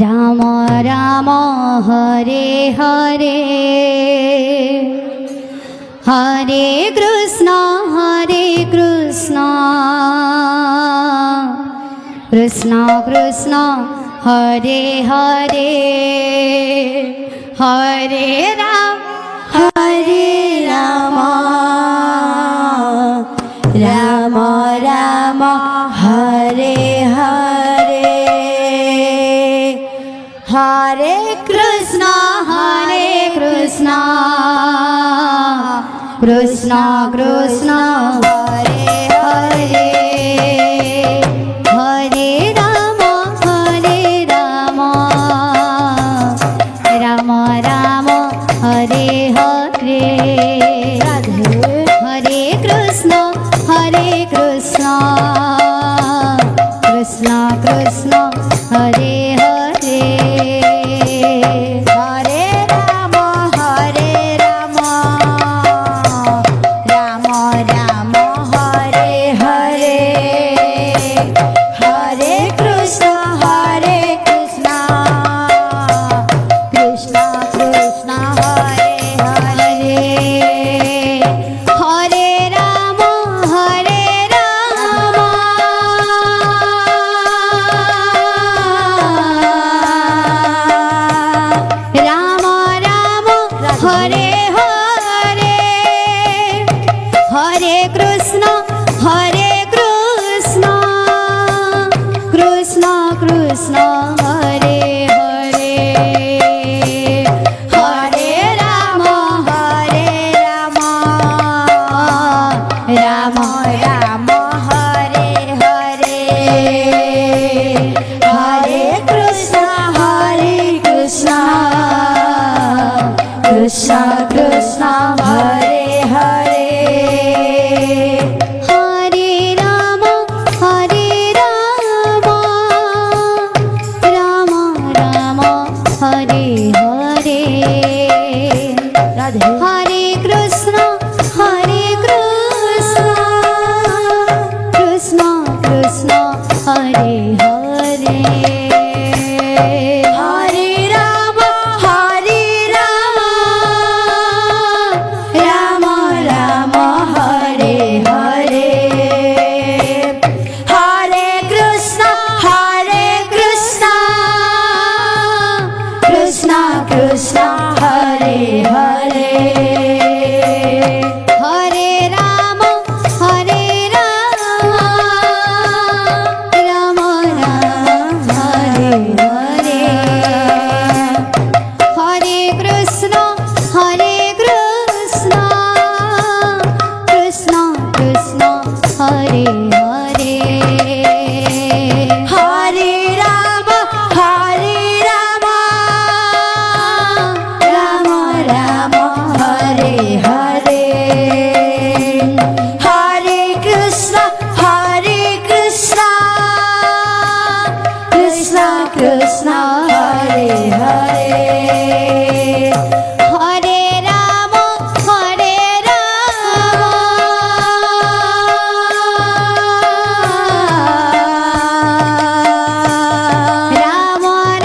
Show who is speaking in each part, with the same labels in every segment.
Speaker 1: राम राम हरे हरे हरे कृष्ण कृष्ण कृष्ण हरे हरे हरे राम राम राम हरे हरे हरे कृष्ण कृष्ण कृष्ण हरे हरे हरे राम राम राम हरे हरे हरे कृष्ण कृष्ण कृष्ण हरे हरे हरे राम राम राम हरे हरे हरे कृष्ण कृष्ण कृष्ण हरे हरे हरे राम राम राम हरे हरे हरे कृष्ण कृष्ण कृष्ण हरे हरे हरे राम राम राम हरे हरे हरे कृष्ण कृष्ण कृष्ण हरे हरे हरे राम राम राम हरे हरे राधे हरे Krishna Krishna Krishna Hare Hare Hare Ram Ram Ram Hare Hare Hare Krishna Krishna Krishna Hare Hare Hare Ram Ram Ram Hare Hare Hare Krishna Krishna Krishna Hare Hare Hare Ram Ram Ram Hare Hare Hare Krishna Krishna Krishna Hare Hare Hare Ram Ram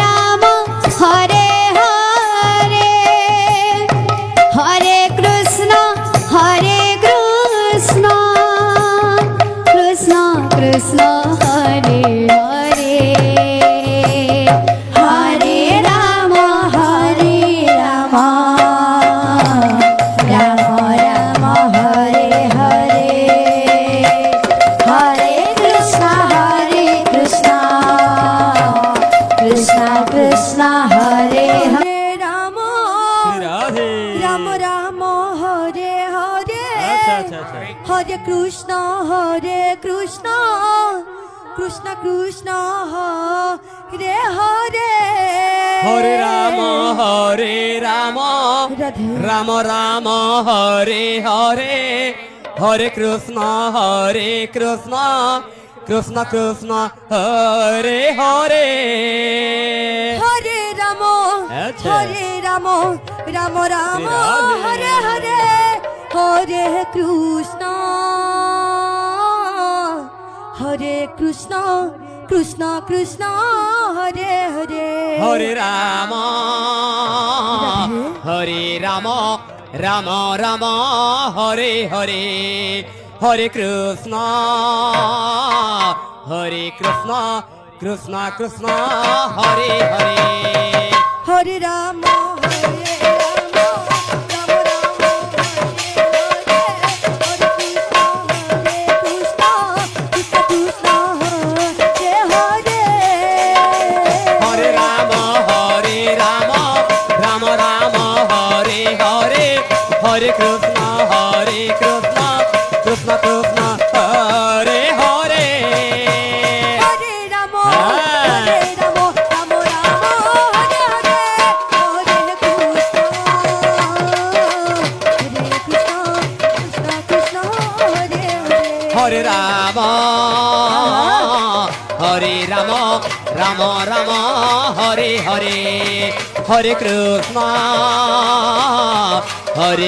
Speaker 1: Ram Hare Hare Hare Krishna Krishna Krishna Hare Hare Hare Ram Ram Ram Hare Hare Hare Krishna Krishna Krishna Hare Hare Ram Ram Ram Hare Hare Hare Krishna Krishna Krishna Hare Hare
Speaker 2: Hare Ram Ram Ram Hare Hare Hare Krishna Krishna Krishna Hare Hare
Speaker 1: Hare Ram Ram Ram Hare Hare Hare Krishna Krishna Krishna Hare Hare
Speaker 2: Hare Rama, Hare Rama, Rama Rama, Hare Hare, Hare Krishna, Hare Krishna, Krishna Krishna, Hare Hare.
Speaker 1: Hare Rama, Hare Rama, Rama Rama, Hare Krishna, Krishna Krishna, Hare Hare.
Speaker 2: Hare Rama, Hare Rama, Rama Rama, Hare Hare, Hare Krishna, Krishna Krishna, Hare Hare.
Speaker 1: Hare Rama, Hare Rama, Rama Rama, Hare Hare, Hare Krishna, Krishna Krishna, Hare Hare.
Speaker 2: Hare Rama, Hare Rama, Rama Rama, Hare Hare, Hare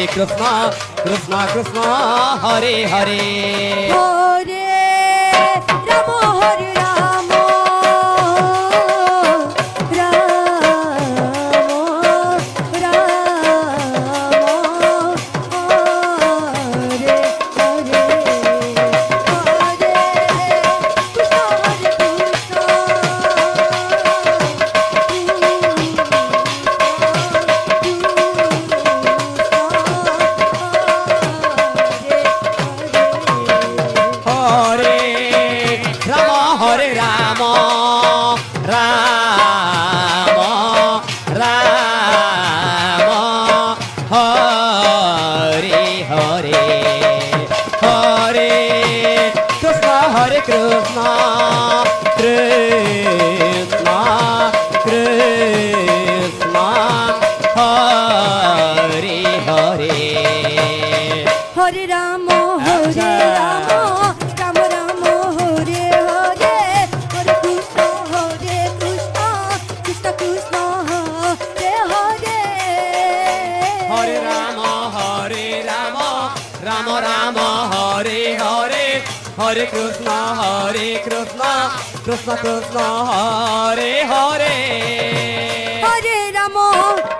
Speaker 2: Krishna, Krishna Krishna, Hare Hare.
Speaker 1: Hare Rama, Hare Rama,
Speaker 2: Hare Krishna, Krishna Krishna, Hare Hare.
Speaker 1: Hare Rama, Hare Rama, Rama Rama, Hare Hare, Hare Krishna, Krishna Krishna, Hare Hare.
Speaker 2: Hare Rama, Hare Rama, Rama Rama, Hare Hare, Hare Krishna, Krishna Krishna, Hare Hare.
Speaker 1: Hare Rama, Hare Rama, Rama Rama, Hare Hare, Hare Krishna, Krishna Krishna, Hare Hare.
Speaker 2: Hare Rama,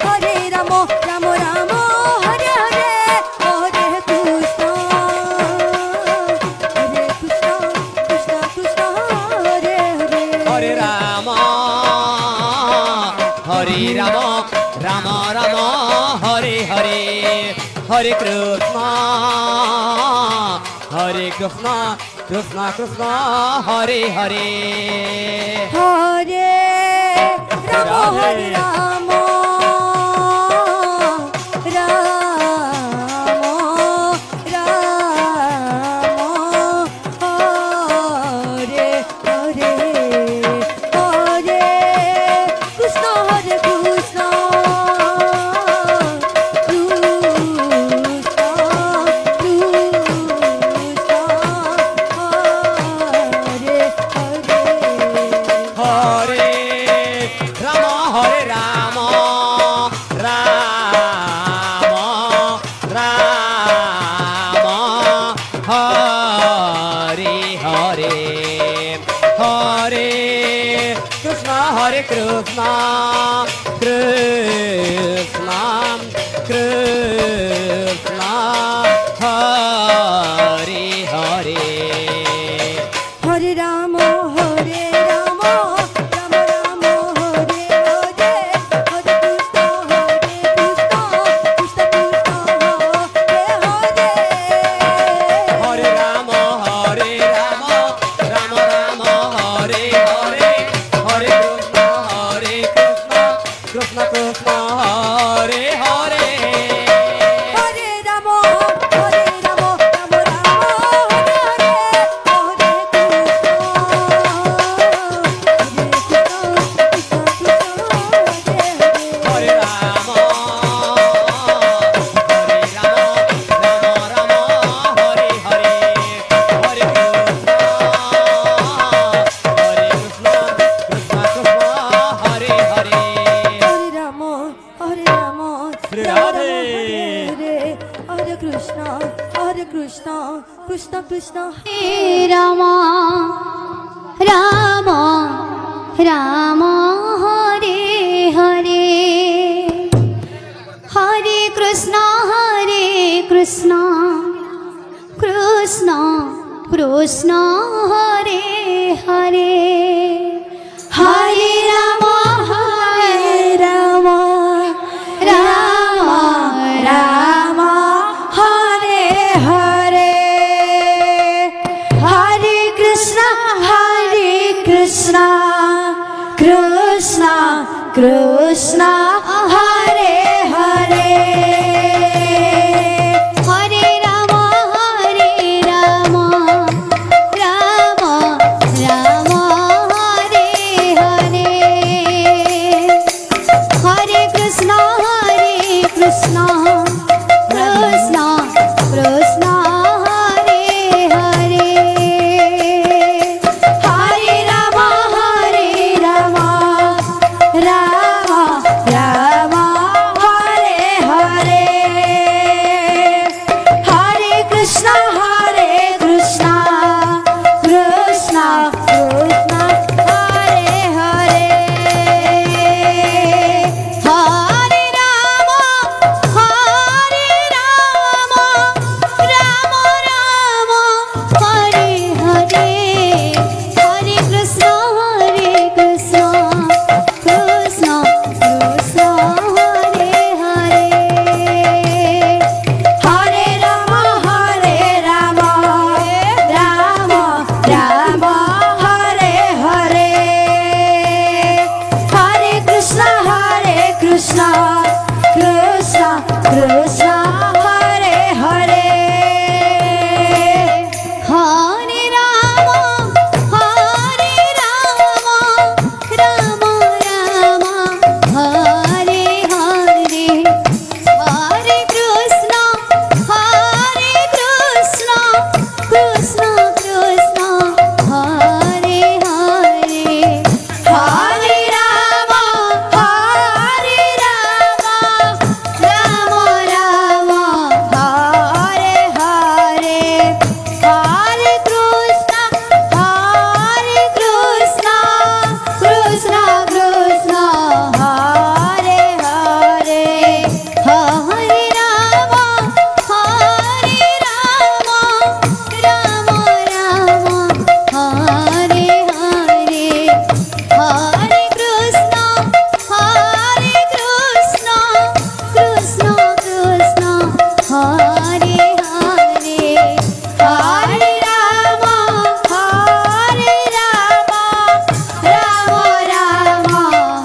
Speaker 2: Hare Rama, Rama Rama, Hare Hare, Hare Krishna, Krishna Krishna, Hare Hare.
Speaker 1: Hare Rama, Hare Rama, Hare Hare, Hare Krishna, Krishna Hare
Speaker 2: Hare Krishna, Krishna Krishna, Hare Hare.
Speaker 1: Hare Rama, Hare Rama, Rama Rama, Hare Hare, Hare Krishna, Krishna Krishna, Hare Hare.
Speaker 2: Hare Rama, Hare Rama, Rama Rama, Hare Hare, Hare Krishna, Krishna Krishna, Hare Hare.
Speaker 1: Hare Rama, Hare Rama, Rama Rama, Hare Hare, Hare Krishna, Krishna Krishna, Hare Hare.
Speaker 2: Hare Rama, Hare Rama, Rama Rama, Hare Hare, Hare Krishna, Krishna Krishna, Hare Hare.
Speaker 1: Hare Rama, Hare Rama,
Speaker 2: Shri
Speaker 1: Rama
Speaker 2: Radhe.
Speaker 1: Rama, Hare Hare, Hare Krishna, Krishna Krishna,
Speaker 3: Hare Rama, Rama Rama, Hare Krishna Krishna Krishna Hare Hare Hare Ram হরে
Speaker 1: রাম
Speaker 3: রাম রাম
Speaker 1: হরে হরে হরে কৃষ্ণ কৃষ্ণ কৃষ্ণ হরে হরে
Speaker 3: হরে রাম রাম রাম হরে হরে হরে কৃষ্ণ কৃষ্ণ কৃষ্ণ কৃষ্ণ হরে হরে
Speaker 1: হরে রাম রাম রাম হরে হরে হরে কৃষ্ণ কৃষ্ণ কৃষ্ণ হরে হরে
Speaker 3: হরে রাম রাম রাম হরে হরে হরে কৃষ্ণ কৃষ্ণ কৃষ্ণ কৃষ্ণ হরে হরে
Speaker 1: হরে রাম রাম রাম হরে হরে হরে কৃষ্ণ কৃষ্ণ কৃষ্ণ কৃষ্ণ হরে হরে
Speaker 3: হরে রাম রাম রাম হরে হরে হরে কৃষ্ণ কৃষ্ণ কৃষ্ণ হরে হরে
Speaker 1: হরে রাম রাম রাম হরে হরে হরে কৃষ্ণ কৃষ্ণ কৃষ্ণ কৃষ্ণ হরে হরে
Speaker 3: হরে রাম রাম রাম হরে হরে হরে কৃষ্ণ কৃষ্ণ কৃষ্ণ কৃষ্ণ হরে হরে
Speaker 1: হরে রাম রাম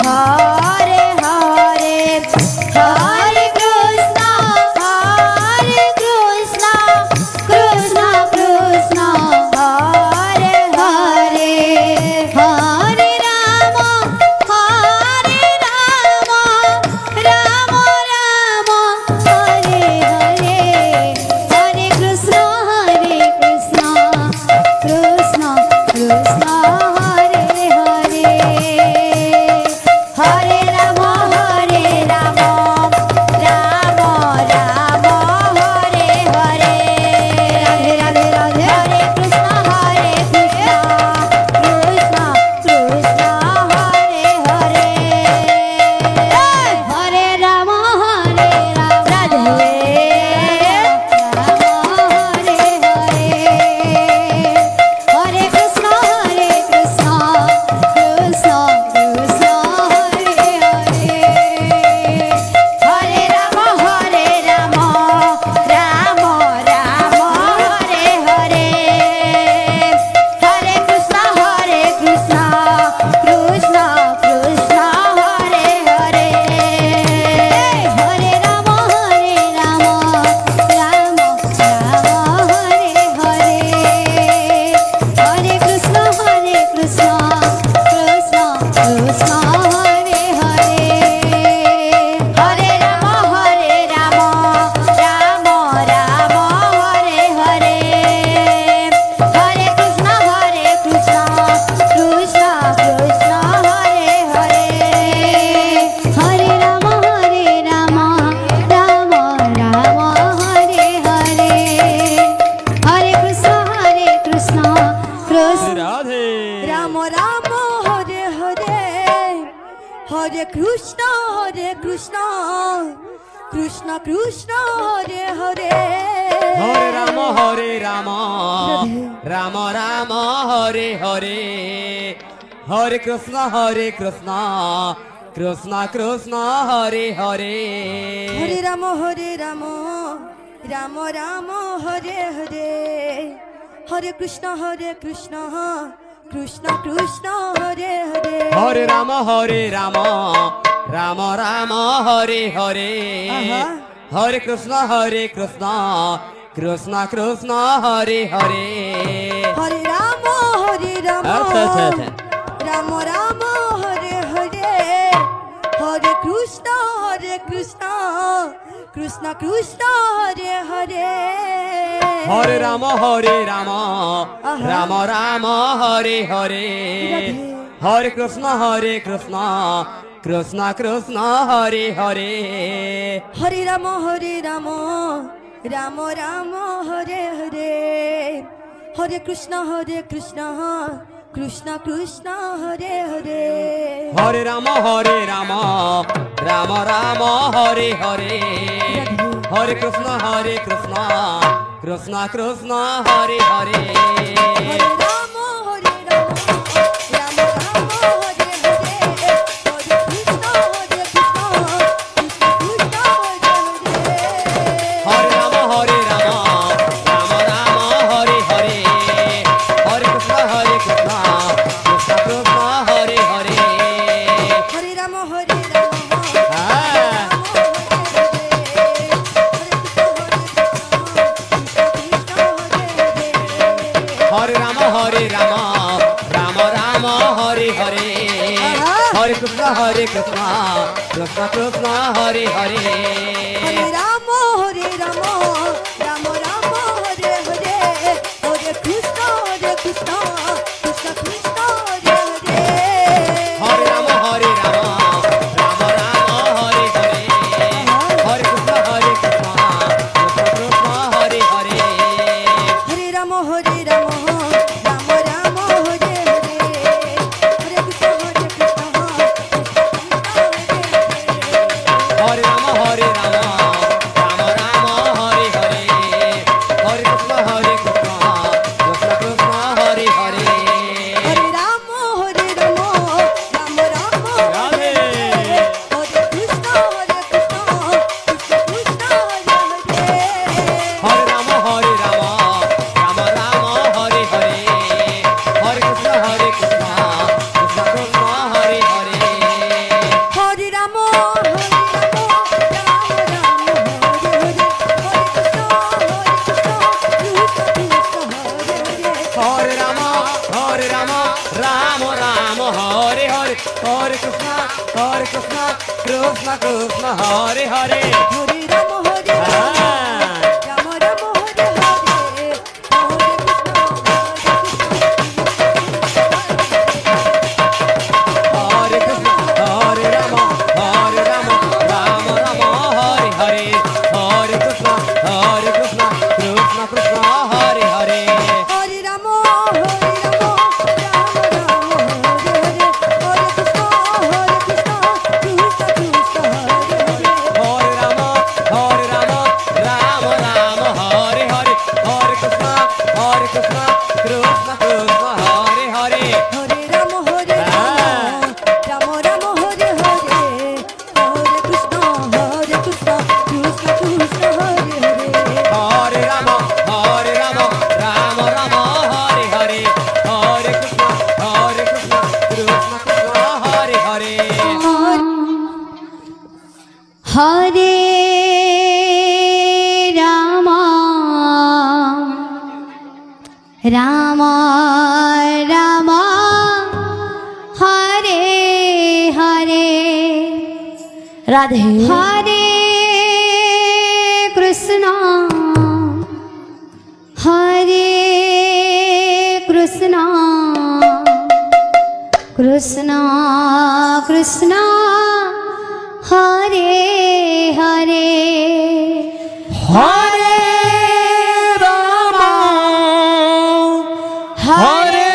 Speaker 1: হরে হরে হরে কৃষ্ণ কৃষ্ণ কৃষ্ণ কৃষ্ণ হরে হরে
Speaker 3: হরে রাম রাম হরে হরে হরে কৃষ্ণ কৃষ্ণ কৃষ্ণ কৃষ্ণ হরে হরে
Speaker 1: হরে রাম রাম রাম হরে হরে রাধে রাধে রাধে হরে কৃষ্ণ কৃষ্ণ কৃষ্ণ হরে হরে হরে রাম রাধে রাম হরে হরে হরে কৃষ্ণ কৃষ্ণ কৃষ্ণ কৃষ্ণ হরে হরে হরে রাম রাম রাম হরে হরে হরে কৃষ্ণ কৃষ্ণ কৃষ্ণ কৃষ্ণ হরে হরে
Speaker 3: হরে রাম রাম রাম হরে হরে হরে কৃষ্ণ কৃষ্ণ কৃষ্ণ কৃষ্ণ হরে হরে
Speaker 1: হরে রাম রাম রাম হরে হরে হরে কৃষ্ণ কৃষ্ণ কৃষ্ণ কৃষ্ণ হরে হরে
Speaker 3: হরে রাম রাম রাম হরে হরে হরে কৃষ্ণ কৃষ্ণ কৃষ্ণ
Speaker 2: রাধে
Speaker 1: রাম রাম হরে হরে হরে কৃষ্ণ কৃষ্ণ কৃষ্ণ হরে হরে
Speaker 2: হরে রাম রাম রাম হরে হরে হরে কৃষ্ণ কৃষ্ণ কৃষ্ণ হরে হরে
Speaker 1: হরে রাম রাম রাম হরে হরে হরে কৃষ্ণ কৃষ্ণ কৃষ্ণ কৃষ্ণ হরে হরে
Speaker 2: হরে রাম রাম রাম হরে হরে
Speaker 1: আহা।
Speaker 2: হরে কৃষ্ণ কৃষ্ণ কৃষ্ণ হরে হরে
Speaker 1: হরে রাম
Speaker 2: আচ্ছা আচ্ছা আচ্ছা
Speaker 1: রাম রাম হরে হরে হরে কৃষ্ণ কৃষ্ণ কৃষ্ণ কৃষ্ণ হরে হরে
Speaker 2: হরে রাম রাম
Speaker 1: আহা।
Speaker 2: রাম হরে হরে হরে কৃষ্ণ কৃষ্ণ কৃষ্ণ হরে হরে
Speaker 1: হরে রাম রাম রাম রাম হরে হরে হরে কৃষ্ণ কৃষ্ণ কৃষ্ণ কৃষ্ণ হরে হরে
Speaker 2: হরে রাম রাম রাম হরে হরে হরে কৃষ্ণ কৃষ্ণ কৃষ্ণ হরে হরে
Speaker 1: হরে রাম রাম রাম রাম হরে হরে হরে কৃষ্ণ কৃষ্ণ কৃষ্ণ কৃষ্ণ হরে হরে
Speaker 2: হরে রাম রাম হরে হরে হরে কৃষ্ণ কৃষ্ণ কৃষ্ণ হরে হরে
Speaker 1: হরে রাম
Speaker 2: হ্যাঁ হরে রাম রাম হরে হরে হরে কৃষ্ণ কৃষ্ণ কৃষ্ণ হরে হরে
Speaker 1: হরে রাম রাম রাম রাম হরে হরে হরে কৃষ্ণ কৃষ্ণ কৃষ্ণ কৃষ্ণ হরে হরে
Speaker 2: হরে রাম রাম হরে হরে হরে কৃষ্ণ কৃষ্ণ কৃষ্ণ হরে হরে
Speaker 1: হরে রাম রাম রাম রাম হরে হরে হরে কৃষ্ণ কৃষ্ণ
Speaker 2: হরে রাম রাম হরে হরে হরে কৃষ্ণ কৃষ্ণ কৃষ্ণ হরে হরে
Speaker 1: হরে রাম রাম রাম রাম হরে হরে হরে কৃষ্ণ কৃষ্ণ কৃষ্ণ কৃষ্ণ হরে হরে
Speaker 2: হরে রাম রাম হরে হরে হরে কৃষ্ণ কৃষ্ণ কৃষ্ণ হরে হরে
Speaker 1: হরে রাম রাম রাম হরে হরে হরে কৃষ্ণ কৃষ্ণ কৃষ্ণ হরে হরে
Speaker 2: হরে রাম রাম হরে হরে হরে কৃষ্ণ কৃষ্ণ কৃষ্ণ হরে হরে
Speaker 1: হরে রাম
Speaker 2: হ্যাঁ
Speaker 1: রাম রাম হরে হরে হরে
Speaker 2: হরে কৃষ্ণ হরে রাম রাম রাম হরে হরে হরে কৃষ্ণ কৃষ্ণ কৃষ্ণ হরে হরে
Speaker 1: হরে রাম রাম রাম হরে হরে হরে কৃষ্ণ কৃষ্ণ কৃষ্ণ হরে হরে
Speaker 2: হরে রাম রাম হরে হরে হরে কৃষ্ণ কৃষ্ণ কৃষ্ণ হরে হরে
Speaker 1: হরে রাম রাম রাম হরে হরে হরে কৃষ্ণ কৃষ্ণ কৃষ্ণ হরে হরে
Speaker 2: হরে রাম রাম হরে হরে হরে কৃষ্ণ কৃষ্ণ হরে হরে
Speaker 3: হরে রাম রাম রাম হরে হরে
Speaker 1: রাধে
Speaker 3: হরে কৃষ্ণ হরে কৃষ্ণ কৃষ্ণ কৃষ্ণ হরে হরে
Speaker 2: হরে রাম হরে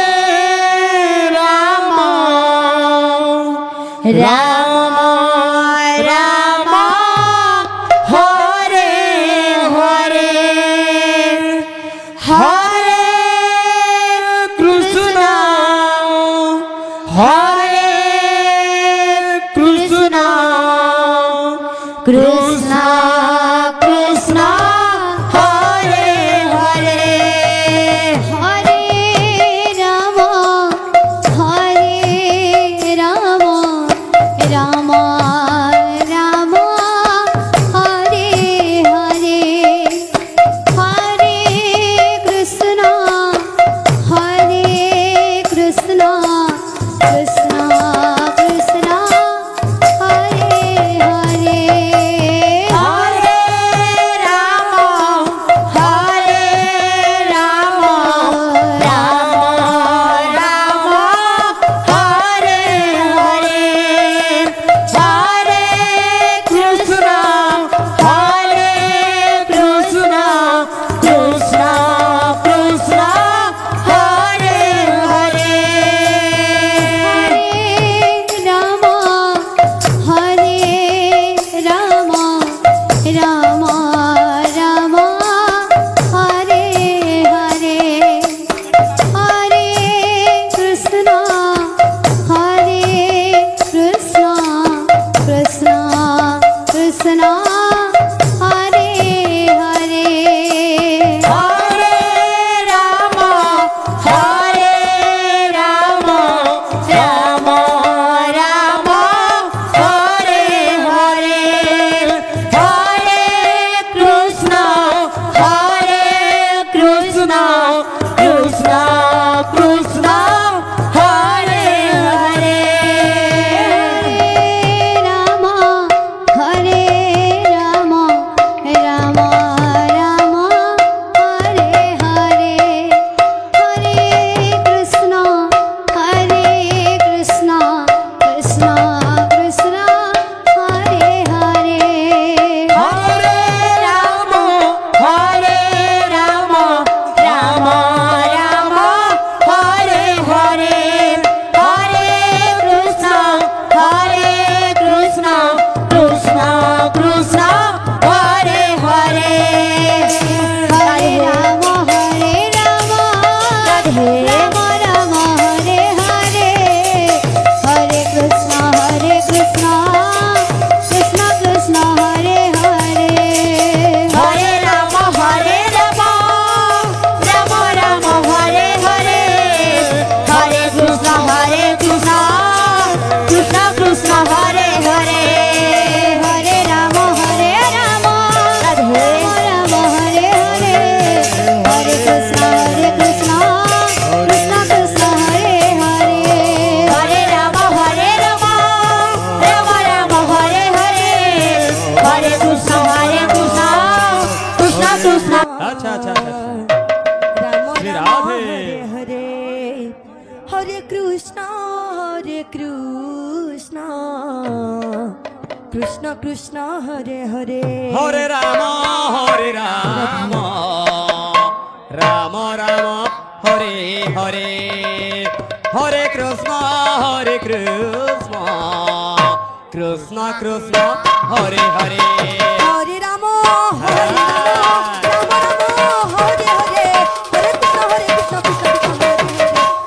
Speaker 2: রাম
Speaker 3: রাম রাম कृष्ण कृष्ण हरे हरे हरे राम राम राम हरे हरे हरे कृष्ण कृष्ण कृष्ण कृष्ण हरे हरे
Speaker 1: हरे राम राम राम हरे हरे हरे कृष्ण कृष्ण कृष्ण कृष्ण हरे हरे
Speaker 3: राम राम राम हरे हरे हरे कृष्ण कृष्ण कृष्ण हरे हरे
Speaker 1: हरे राम राम राम हरे हरे हरे कृष्ण कृष्ण कृष्ण कृष्ण हरे हरे
Speaker 3: राम राम राम राम हरे हरे हरे कृष्ण कृष्ण कृष्ण कृष्ण हरे हरे
Speaker 1: हरे राम राम राम हरे हरे हरे कृष्ण कृष्ण कृष्ण कृष्ण हरे हरे
Speaker 3: हरे राम राम राम हरे हरे हरे कृष्ण कृष्ण कृष्ण हरे हरे
Speaker 1: हरे राम राम राम हरे हरे हरे कृष्ण कृष्ण कृष्ण हरे हरे
Speaker 3: हरे राम राम राम हरे हरे हरे कृष्ण कृष्ण कृष्ण हरे हरे
Speaker 1: हरे राम राम राम हरे हरे हरे कृष्ण कृष्ण कृष्ण
Speaker 2: अच्छा अच्छा अच्छा
Speaker 1: राम
Speaker 2: श्री
Speaker 1: राम
Speaker 2: राधे।
Speaker 1: हरे हरे कृष्ण कृष्ण कृष्ण हरे हरे
Speaker 2: हरे राम राम राम हरे हरे हरे कृष्ण कृष्ण कृष्ण हरे हरे
Speaker 1: हरे राम हरे हरे हरे कृष्ण कृष्ण कृष्ण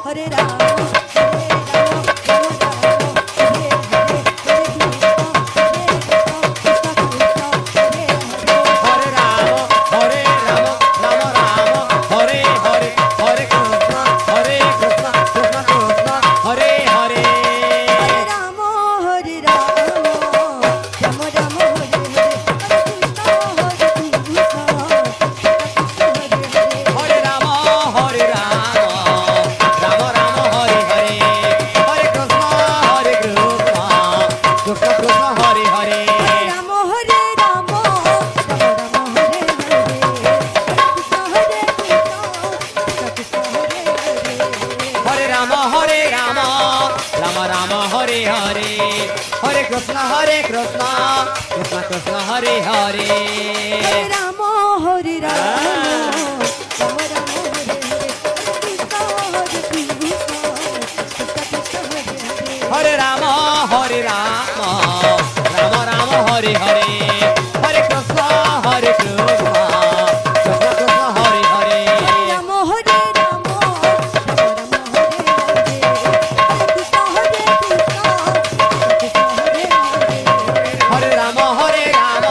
Speaker 1: हरे राम
Speaker 2: हरे राम राम राम हरे हरे हरे कृष्ण कृष्ण कृष्ण हरे हरे
Speaker 1: राम राम हरे हरे
Speaker 2: राम हरे राम राम हरे हरे हरे कृष्ण कृष्ण कृष्ण हरे हरे
Speaker 1: राम हरे राम हरे
Speaker 2: हरे राम राम हरे हरे हरे कृष्ण कृष्ण कृष्ण हरे हरे
Speaker 1: राम हरे राम
Speaker 2: हरे राम राम हरे हरे हरे कृष्ण कृष्ण कृष्ण हरे हरे
Speaker 1: राम हरे राम
Speaker 2: हरे राम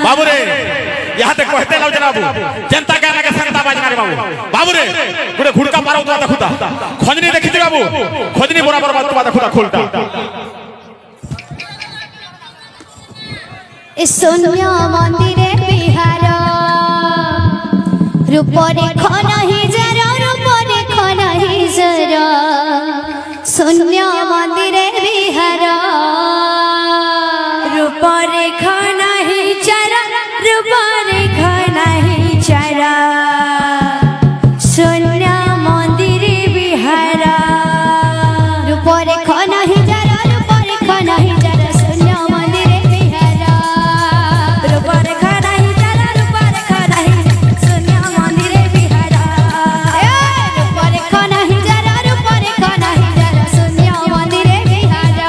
Speaker 4: बाबू रे यहाँ ते कहते लाउ जनाबू जनता के लगे संता बाजना रे बाबू बाबू रे गुडे घुड़का मारो तो देखुता खोजनी देखि छी बाबू खोजनी बराबर बात तो देखुता खोलता
Speaker 3: शून्य मंदिरे बिहार रूपरे खनहि जर रूपरे खनहि जर शून्य मंदिरे बिहार
Speaker 1: रूपरे खनहि चर रूपरे खनहि चर शून्य मंदिरे बिहार
Speaker 3: रूपरे खनहि जर रूपरे खनहि जर शून्य मंदिरे बिहार
Speaker 1: रूपरे खनहि चर रूपरे खनहि शून्य मंदिरे बिहार
Speaker 3: रूपरे खनहि जर रूपरे खनहि जर शून्य मंदिरे बिहार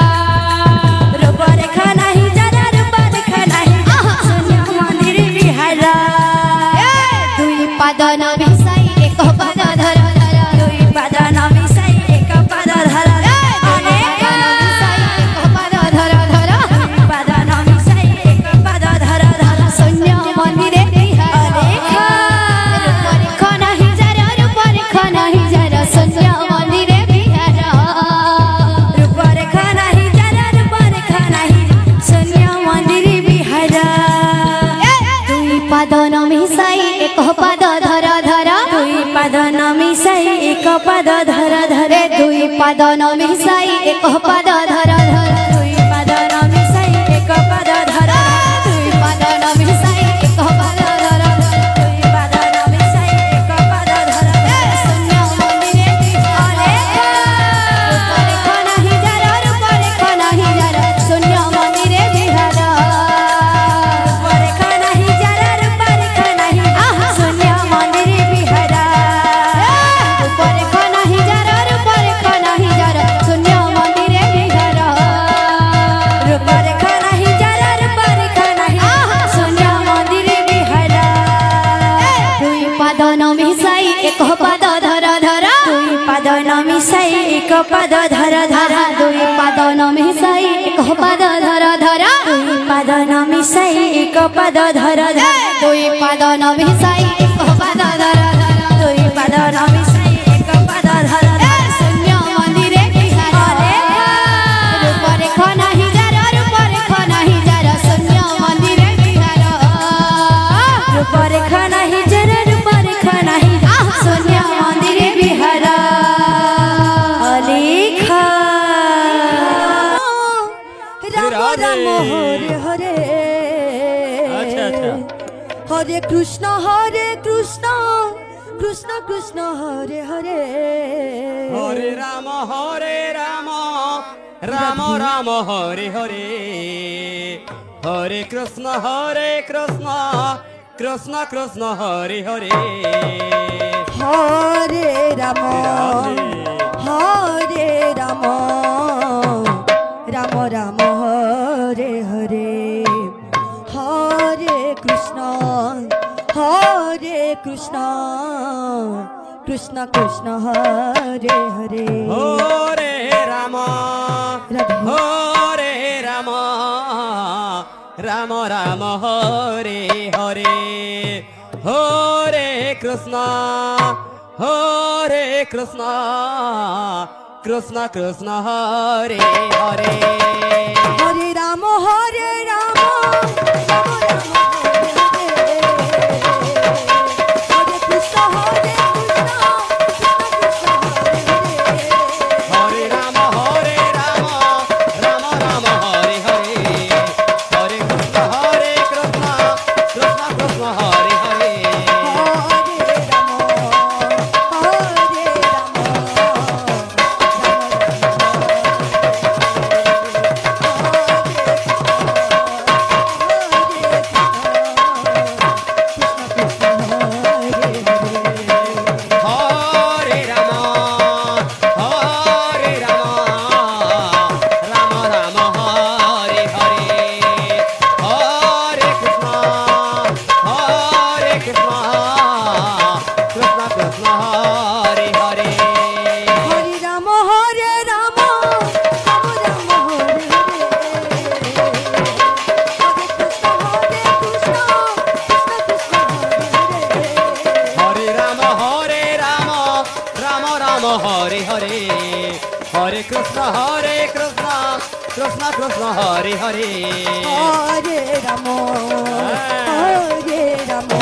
Speaker 1: रूपरे खनहि चर रूपरे खनहि शून्य मंदिरे बिहार
Speaker 3: दुई पाद न मिसाई एक पाद धर धर
Speaker 1: दुई पाद न मिसाई एक पाद धर
Speaker 3: एक पाद धर धर
Speaker 1: पाद न मिसाई एक पाद धर धर
Speaker 3: शून्य मंदिरे बिहार रूपरे खनहि जर रूपरे खनहि जर शून्य मंदिरे बिहार
Speaker 1: रूपरे खनहि चर रूपरे खनहि शून्य मंदिरे बिहार
Speaker 3: दुई पाद न मिसाई एक पाद धर धर
Speaker 1: दुई पाद न मिसाई एक पाद धर धर
Speaker 3: दुई पाद न मिसाई एक पाद धर धर
Speaker 1: दुई पाद न मिसाई एक पाद धर
Speaker 3: दुई पाद न मिसाई एक पाद धर
Speaker 1: दुई पाद न मिसाई एक पाद धर
Speaker 3: शून्य मंदिरे बिहार रूपरे खनहि जर रूपरे खनहि जर शून्य मंदिरे बिहार
Speaker 1: रूपरे खनहि चर रूपरे खनहि शून्य मंदिरे बिहार
Speaker 3: रूपरे खनहि जर रूपरे खनहि जर शून्य मंदिरे बिहार
Speaker 1: रूपरे खनहि चर रूपरे खनहि शून्य मंदिरे बिहार
Speaker 3: दुई पाद न मिसाई एक पाद धर धर
Speaker 1: दुई पाद न मिसाई एक पाद धर धर
Speaker 3: दुई पाद न मिसाई एक पाद धर धर
Speaker 1: दुई पाद न मिसाई एक पाद धर धर
Speaker 3: दुई पाद न मिसाई एक पाद धर धर
Speaker 1: दुई पाद न मिसाई एक पाद धर धर
Speaker 3: शून्य मंदिरे बिहार रूपरे खनहि जर रूपरे खनहि जर शून्य मंदिरे बिहार
Speaker 1: रूपरे खनहि चर रूपरे खनहि शून्य मंदिरे बिहार अलेखा
Speaker 2: राम राम
Speaker 1: हरे हरे
Speaker 2: अच्छा अच्छा
Speaker 1: हरे कृष्ण कृष्ण कृष्ण हरे हरे
Speaker 2: हरे राम राम राम हरे हरे हरे कृष्ण कृष्ण कृष्ण हरे हरे
Speaker 1: हरे राम राम राम हरे हरे हरे कृष्ण कृष्ण कृष्ण हरे हरे
Speaker 2: हरे राम राम राम हरे हरे हरे कृष्ण कृष्ण कृष्ण हरे हरे
Speaker 1: हरे राम हरे राम हरे Krishna Hare
Speaker 2: Hare Ram Ram Ram Hare Hare Hare Krishna Krishna Krishna Hare Hare Hare Hare Krishna Krishna Krishna Hare Hare
Speaker 1: Hare Ramo Hare Ramo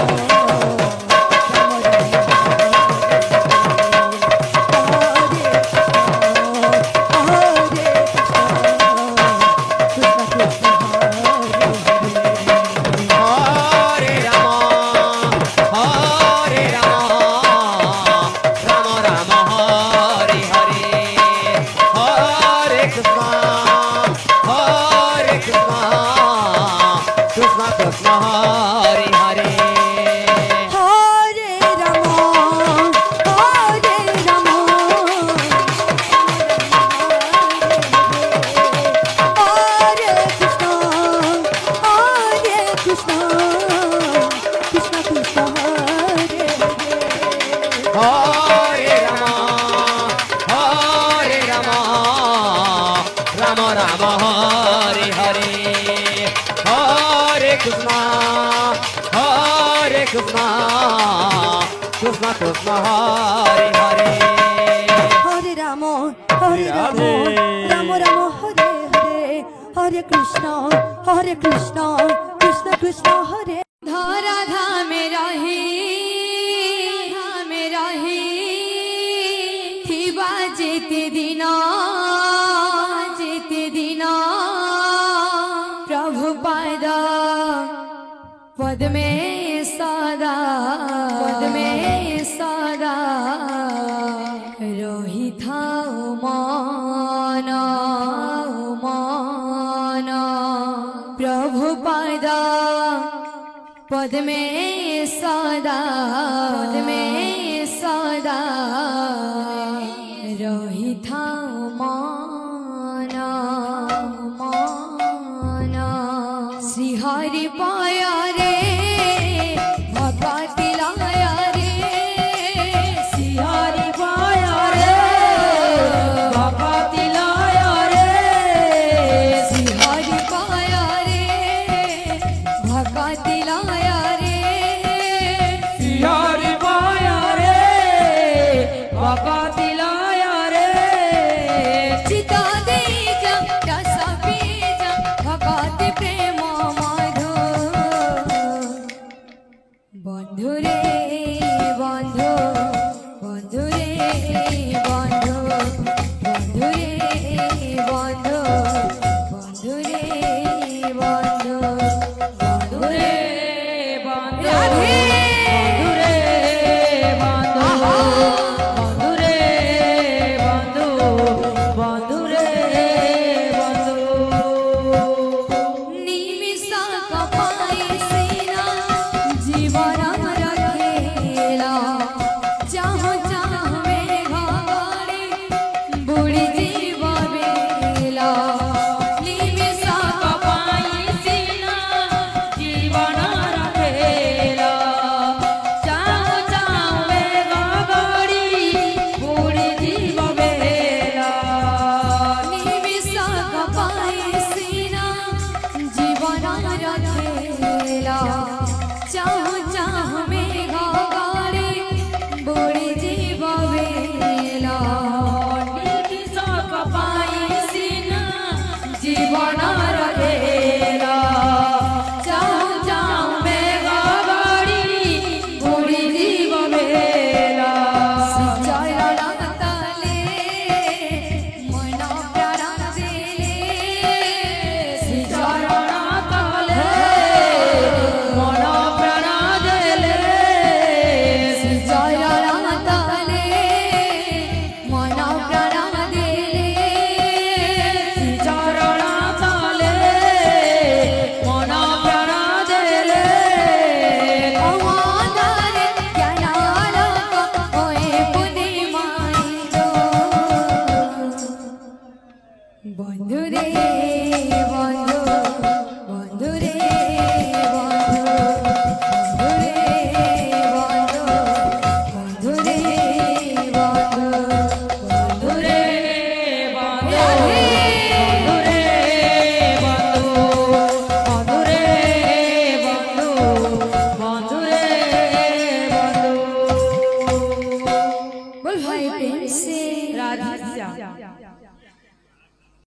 Speaker 2: Krishna Krishna Hare Hare
Speaker 1: Hare Ramo Hare Ramo Ramo Ramo Hare Hare Hare Krishna Krishna Krishna Hare
Speaker 3: धरा धामे रही थिबा जेते दिना प्रभु पाद पद में सदा रही था मान प्रभु पाद पद में सदा रही था माना श्री हरि पाया रे भगवती लाया रे श्री हरि पाया रे भगवती लाया रे श्री हरि पाया रे भगवती लाया रे श्री हरि पाया रे भगवती लाया रे चिता दे जा रस बीज भगवती प्रेम मधु बंधु रे बंधु बंधु रे बंधु बंधु रे बंधु बंधु रे बंधु बंधु रे बंधु राधे बंधु रे बंधु बंधु रे बंधु बंधु रे बंधु निमिषा कपाई सीना जीवन रखेला चाहो चाहो में घाड़ी बुढ़ी जीव बेला निमिषा कपाई सीना जीवन रखेला चाहो चाहो में घाड़ी बुढ़ी जीव बेला निमिषा कपाई सीना जीवन रखेला चाहो चाहो में घाड़ी बुढ़ी जीव बेला निमिषा कपाई सीना जीवन रखेला चाहो चाहो में घाड़ी बुढ़ी जीव बेला चरण तले मन प्राण देले श्री चरण तले मन प्राण देले श्री चरण तले मन प्राण देले श्री चरण तले मन प्राण देले अमादार ज्ञानालोक होए बुद्धि माइलो बंधु रे बंधु